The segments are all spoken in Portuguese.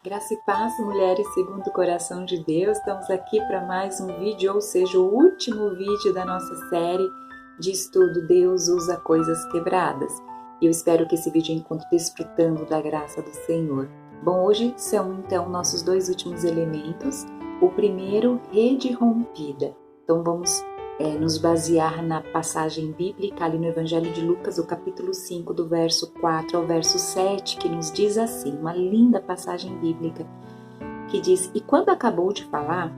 Graça e paz, mulheres segundo o coração de Deus. Estamos aqui para mais um vídeo, ou seja, o último vídeo da nossa série de estudo Deus usa coisas quebradas. Eu espero que esse vídeo encontre desfrutando da graça do Senhor. Bom, hoje são então nossos dois últimos elementos. O primeiro, rede rompida. Então vamos nos basear na passagem bíblica ali no Evangelho de Lucas, o capítulo 5, do verso 4 ao verso 7, que nos diz assim, uma linda passagem bíblica, que diz: E quando acabou de falar,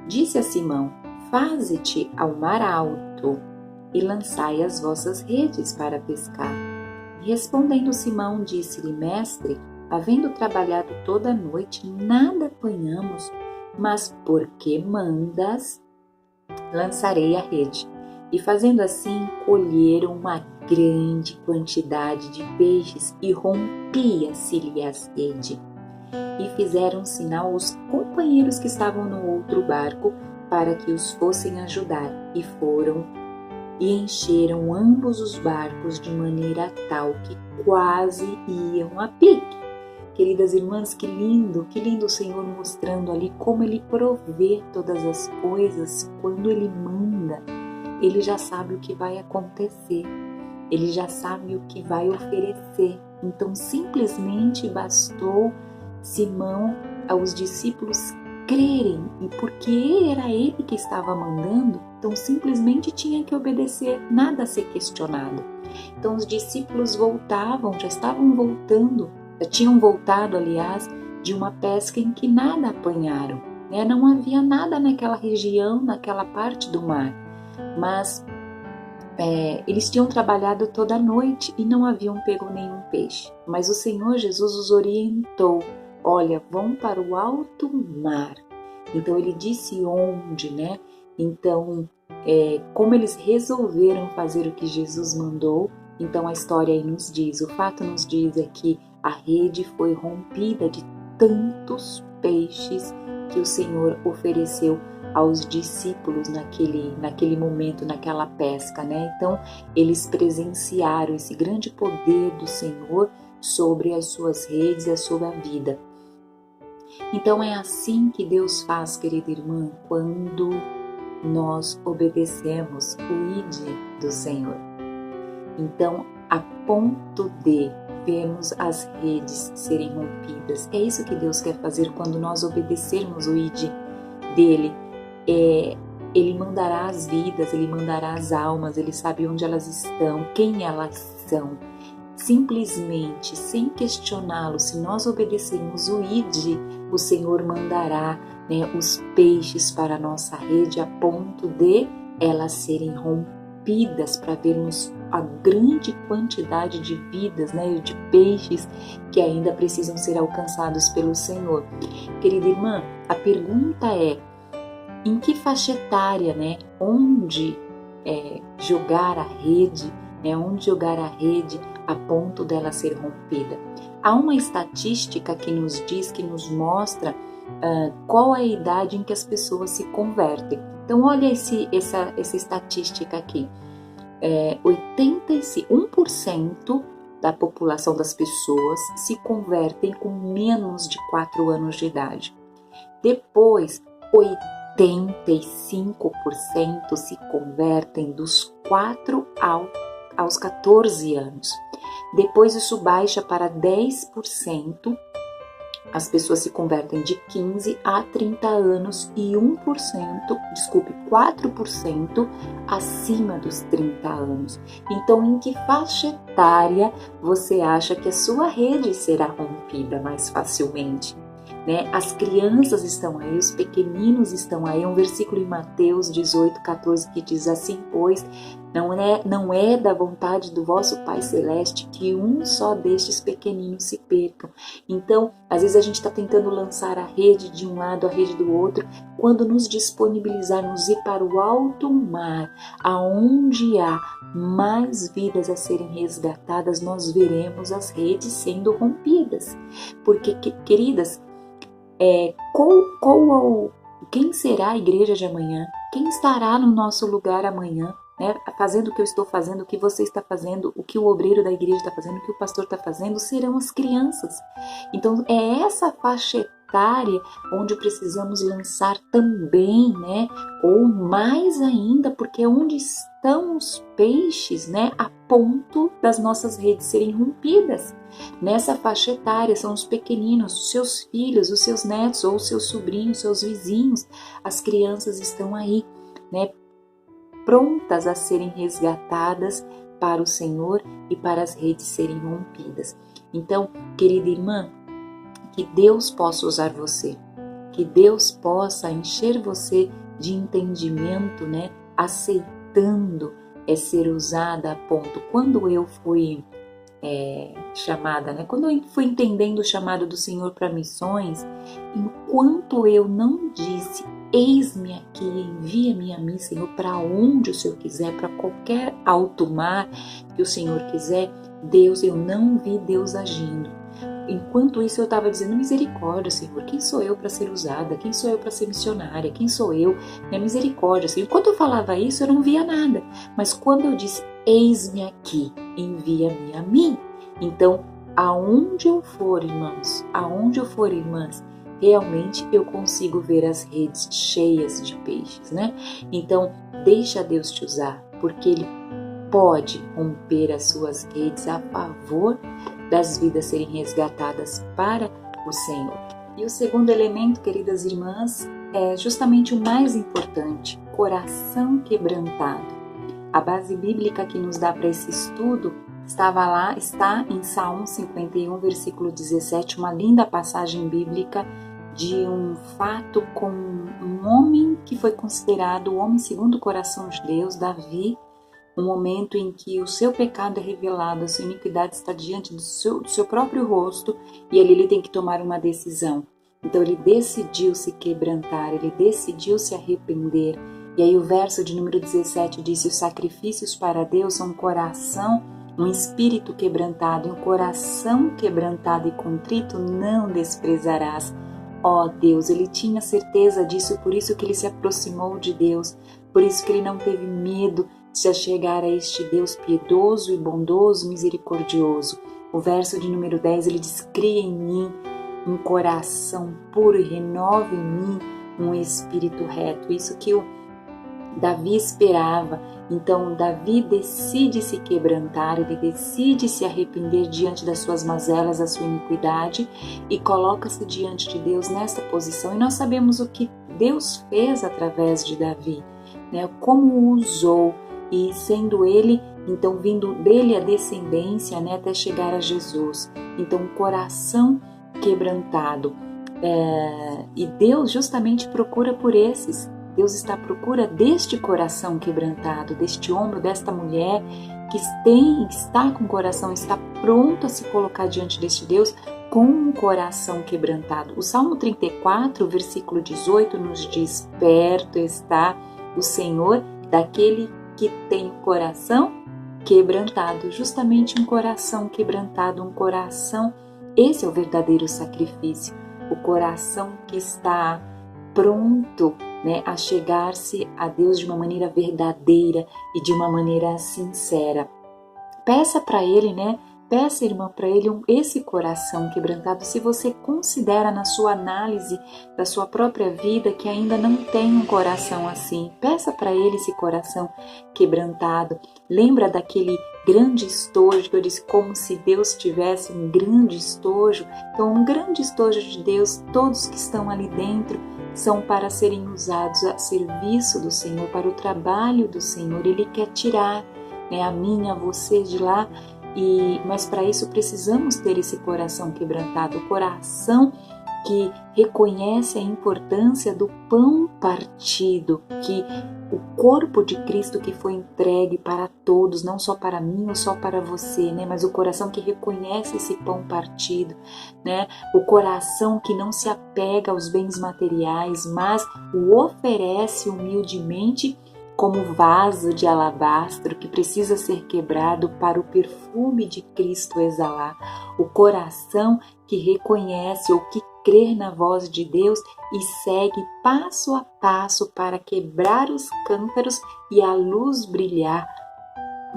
disse a Simão: Faze-te ao mar alto e lançai as vossas redes para pescar. E respondendo Simão, disse-lhe: Mestre, havendo trabalhado toda a noite, nada apanhamos, mas porque mandas, lançarei a rede. E fazendo assim, colheram uma grande quantidade de peixes e rompia-se-lhe as redes. E fizeram sinal aos companheiros que estavam no outro barco para que os fossem ajudar. E foram e encheram ambos os barcos de maneira tal que quase iam a pique. Queridas irmãs, que lindo o Senhor mostrando ali como Ele provê todas as coisas. Quando Ele manda, Ele já sabe o que vai acontecer, Ele já sabe o que vai oferecer. Então simplesmente bastou Simão, aos discípulos crerem, e porque era Ele que estava mandando, então simplesmente tinha que obedecer, nada a ser questionado. Então os discípulos já estavam voltando, já tinham voltado, aliás, de uma pesca em que nada apanharam, né? Não havia nada naquela região, naquela parte do mar, mas eles tinham trabalhado toda a noite e não haviam pego nenhum peixe. Mas o Senhor Jesus os orientou: olha, vão para o alto mar. Então ele disse onde, né? Então, como eles resolveram fazer o que Jesus mandou, então a história aí nos diz, o fato nos diz é que a rede foi rompida de tantos peixes que o Senhor ofereceu aos discípulos naquele momento, naquela pesca, né? Então, eles presenciaram esse grande poder do Senhor sobre as suas redes e a sua vida. Então, é assim que Deus faz, querida irmã, quando nós obedecemos o ID do Senhor. Então, a ponto de vermos as redes serem rompidas. É isso que Deus quer fazer quando nós obedecermos o ID dele. Ele mandará as vidas, Ele mandará as almas, Ele sabe onde elas estão, quem elas são. Simplesmente, sem questioná-lo, se nós obedecermos o ID, o Senhor mandará, né, os peixes para a nossa rede a ponto de elas serem rompidas, para vermos a grande quantidade de vidas, né, de peixes que ainda precisam ser alcançados pelo Senhor. Querida irmã, a pergunta é: em que faixa etária, né, onde jogar a rede, né, onde jogar a rede a ponto dela ser rompida? Há uma estatística que nos diz, que nos mostra qual é a idade em que as pessoas se convertem. Então olha essa estatística aqui. 81% da população das pessoas se convertem com menos de 4 anos de idade. Depois, 85% se convertem dos 4 aos 14 anos. Depois isso baixa para 10%. As pessoas se convertem de 15 a 30 anos e 4% acima dos 30 anos. Então, em que faixa etária você acha que a sua rede será rompida mais facilmente? Né? As crianças estão aí, os pequeninos estão aí. Um versículo em Mateus 18:14 que diz assim: pois não é da vontade do vosso Pai Celeste que um só destes pequeninos se percam. Então, às vezes a gente está tentando lançar a rede de um lado, a rede do outro. Quando nos disponibilizarmos ir para o alto mar, aonde há mais vidas a serem resgatadas, nós veremos as redes sendo rompidas. Porque, queridas, quem será a igreja de amanhã? Quem estará no nosso lugar amanhã? Né? Fazendo o que eu estou fazendo, o que você está fazendo, o que o obreiro da igreja está fazendo, o que o pastor está fazendo, serão as crianças. Então é essa faixa fachetária onde precisamos lançar também, né? Ou mais ainda, porque é onde estão os peixes, né? A ponto das nossas redes serem rompidas. Nessa faixa etária são os pequeninos, os seus filhos, os seus netos ou os seus sobrinhos, seus vizinhos. As crianças estão aí, né? Prontas a serem resgatadas para o Senhor e para as redes serem rompidas. Então, querida irmã, que Deus possa usar você, que Deus possa encher você de entendimento, né? Aceitando ser usada a ponto. Quando eu fui chamada, né? Quando eu fui entendendo o chamado do Senhor para missões, enquanto eu não disse, eis-me aqui, envia-me a mim, Senhor, para onde o Senhor quiser, para qualquer alto mar que o Senhor quiser, Deus, eu não vi Deus agindo. Enquanto isso eu estava dizendo, misericórdia, Senhor, quem sou eu para ser usada? Quem sou eu para ser missionária? Quem sou eu? Minha misericórdia, Senhor. Enquanto eu falava isso, eu não via nada. Mas quando eu disse, eis-me aqui, envia-me a mim. Então, aonde eu for, irmãos, aonde eu for, irmãs, realmente eu consigo ver as redes cheias de peixes, né? Então, deixa Deus te usar, porque Ele pode romper as suas redes a favor das vidas serem resgatadas para o Senhor. E o segundo elemento, queridas irmãs, é justamente o mais importante, coração quebrantado. A base bíblica que nos dá para esse estudo está em Salmo 51, versículo 17, uma linda passagem bíblica de um fato com um homem que foi considerado o homem segundo o coração de Deus, Davi, um momento em que o seu pecado é revelado, a sua iniquidade está diante do seu próprio rosto e ele tem que tomar uma decisão. Então ele decidiu se quebrantar, ele decidiu se arrepender. E aí o verso de número 17 diz, os sacrifícios para Deus são um coração, um espírito quebrantado, e um coração quebrantado e contrito não desprezarás. Ó Deus, ele tinha certeza disso, por isso que ele se aproximou de Deus, por isso que ele não teve medo de se achegar a este Deus piedoso e bondoso, misericordioso. O verso de número 10, ele diz, cria em mim um coração puro e renova em mim um espírito reto. Isso que o Davi esperava. Então Davi decide se quebrantar, ele decide se arrepender diante das suas mazelas, da sua iniquidade e coloca-se diante de Deus nessa posição. E nós sabemos o que Deus fez através de Davi, né? Como o usou, e sendo ele, então vindo dele a descendência, né, até chegar a Jesus. Então o coração quebrantado. E Deus justamente procura por esses. Deus está à procura deste coração quebrantado, deste homem, desta mulher que está com o coração, está pronto a se colocar diante deste Deus com um coração quebrantado. O Salmo 34, versículo 18 nos diz, perto está o Senhor daquele que tem o coração quebrantado. Justamente um coração quebrantado, um coração, esse é o verdadeiro sacrifício, o coração que está pronto, né, a chegar-se a Deus de uma maneira verdadeira e de uma maneira sincera. Peça para Ele, né? Peça, irmã, para Ele esse coração quebrantado. Se você considera na sua análise da sua própria vida que ainda não tem um coração assim, peça para Ele esse coração quebrantado. Lembra daquele grande estojo que eu disse, como se Deus tivesse um grande estojo? Então, um grande estojo de Deus, todos que estão ali dentro são para serem usados a serviço do Senhor, para o trabalho do Senhor. Ele quer tirar, né, a mim, a você de lá. Mas para isso precisamos ter esse coração quebrantado, o coração que reconhece a importância do pão partido, que o corpo de Cristo que foi entregue para todos, não só para mim ou só para você, né? Mas o coração que reconhece esse pão partido, né? O coração que não se apega aos bens materiais, mas o oferece humildemente como vaso de alabastro que precisa ser quebrado para o perfume de Cristo exalar. O coração que reconhece ou que crê na voz de Deus e segue passo a passo para quebrar os cântaros e a luz brilhar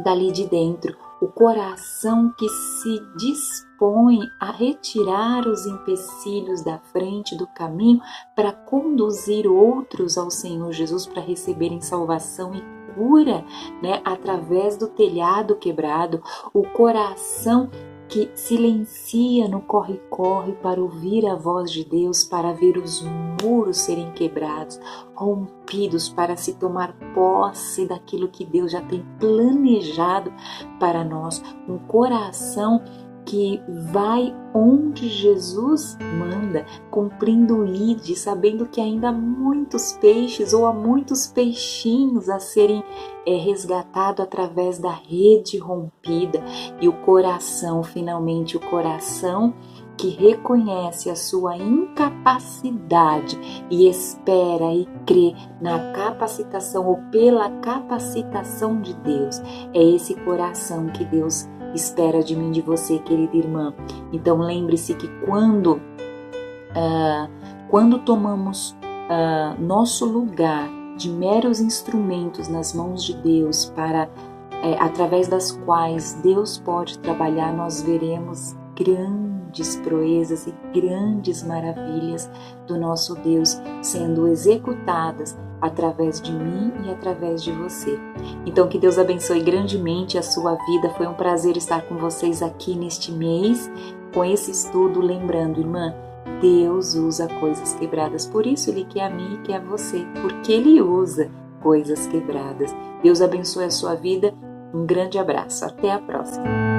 dali de dentro. o coração que se dispõe a retirar os empecilhos da frente do caminho para conduzir outros ao Senhor Jesus para receberem salvação e cura, né, através do telhado quebrado, o coração que silencia no corre-corre para ouvir a voz de Deus, para ver os muros serem quebrados, rompidos, para se tomar posse daquilo que Deus já tem planejado para nós. Um coração que vai onde Jesus manda, cumprindo o ide, sabendo que ainda há muitos peixes ou há muitos peixinhos a serem resgatados através da rede rompida. E o coração, finalmente, o coração que reconhece a sua incapacidade e espera e crê na capacitação ou pela capacitação de Deus. É esse coração que Deus espera de mim, de você, querida irmã. Então lembre-se que quando tomamos nosso lugar de meros instrumentos nas mãos de Deus para através das quais Deus pode trabalhar, nós veremos grandes proezas e grandes maravilhas do nosso Deus sendo executadas através de mim e através de você. Então que Deus abençoe grandemente a sua vida. Foi um prazer estar com vocês aqui neste mês com esse estudo, lembrando, irmã, Deus usa coisas quebradas, por isso Ele quer a mim e quer a você, porque Ele usa coisas quebradas. Deus abençoe a sua vida. Um grande abraço. Até a próxima.